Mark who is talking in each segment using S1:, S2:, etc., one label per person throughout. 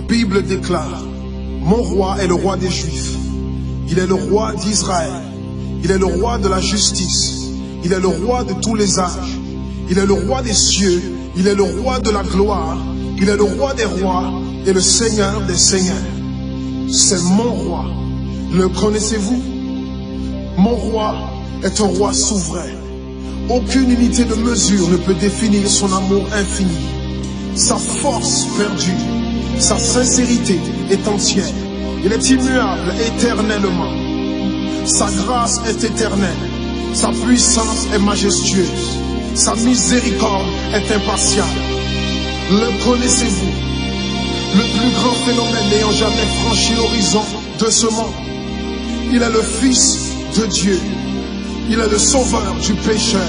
S1: Bible déclare, mon roi est le roi des Juifs. Il est le roi d'Israël. Il est le roi de la justice. Il est le roi de tous les âges. Il est le roi des cieux. Il est le roi de la gloire. Il est le roi des rois et le Seigneur des seigneurs. C'est mon roi. Le connaissez-vous? Mon roi est un roi souverain. Aucune unité de mesure ne peut définir son amour infini. Sa force perdue, sa sincérité est entière. Il est immuable éternellement. Sa grâce est éternelle. Sa puissance est majestueuse. Sa miséricorde est impartiale. Le connaissez-vous? Le plus grand phénomène n'ayant jamais franchi l'horizon de ce monde. Il est le Fils de Dieu. Il est le sauveur du pécheur.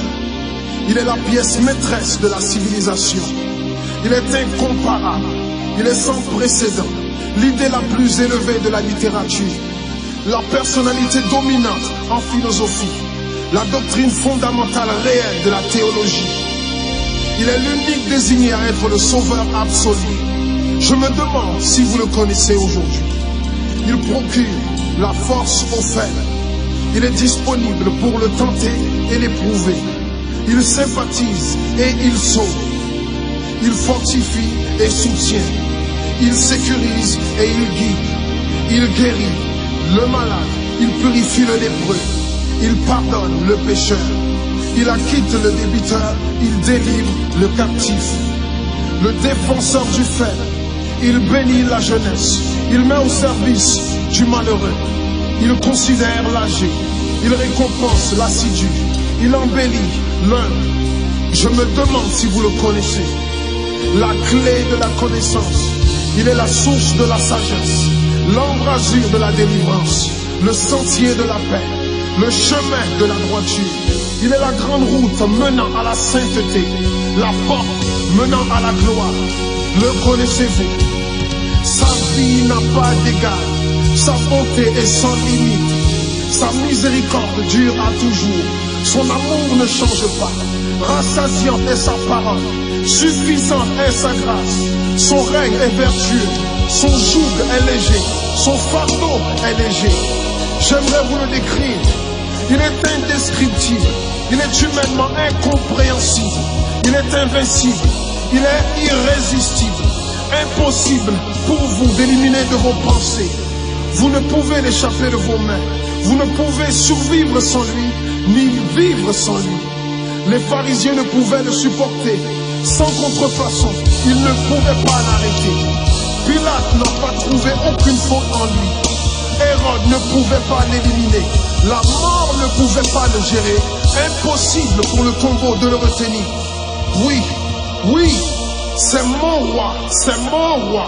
S1: Il est la pièce maîtresse de la civilisation. Il est incomparable. Il est sans précédent. L'idée la plus élevée de la littérature. La personnalité dominante en philosophie. La doctrine fondamentale réelle de la théologie. Il est l'unique désigné à être le sauveur absolu. Je me demande si vous le connaissez aujourd'hui. Il procure la force aux faibles. Il est disponible pour le tenter et l'éprouver. Il sympathise et il sauve. Il fortifie et soutient. Il sécurise et il guide. Il guérit le malade. Il purifie le lépreux. Il pardonne le pécheur. Il acquitte le débiteur. Il délivre le captif. Le défenseur du faible. Il bénit la jeunesse. Il met au service du malheureux. Il considère l'âgé. Il récompense l'assidu. Il embellit l'humble. Je me demande si vous le connaissez. La clé de la connaissance. Il est la source de la sagesse. L'embrasure de la délivrance. Le sentier de la paix. Le chemin de la droiture. Il est la grande route menant à la sainteté. La porte menant à la gloire. Le connaissez-vous? Sa vie n'a pas d'égal. Sa bonté est sans limite. Sa miséricorde dure à toujours. Son amour ne change pas. Rassasiante est sa parole. Suffisante est sa grâce. Son règne est vertueux. Son joug est léger. Son fardeau est léger. J'aimerais vous le décrire. Il est indescriptible. Il est humainement incompréhensible. Il est invincible. Il est irrésistible. Impossible pour vous d'éliminer de vos pensées. Vous ne pouvez l'échapper de vos mains. Vous ne pouvez survivre sans lui, ni vivre sans lui. Les pharisiens ne pouvaient le supporter. Sans contrefaçon, ils ne pouvaient pas l'arrêter. Pilate n'a pas trouvé aucune faute en lui. Hérode ne pouvait pas l'éliminer. La mort ne pouvait pas le gérer. Impossible pour le tombeau de le retenir. Oui, oui, c'est mon roi, c'est mon roi.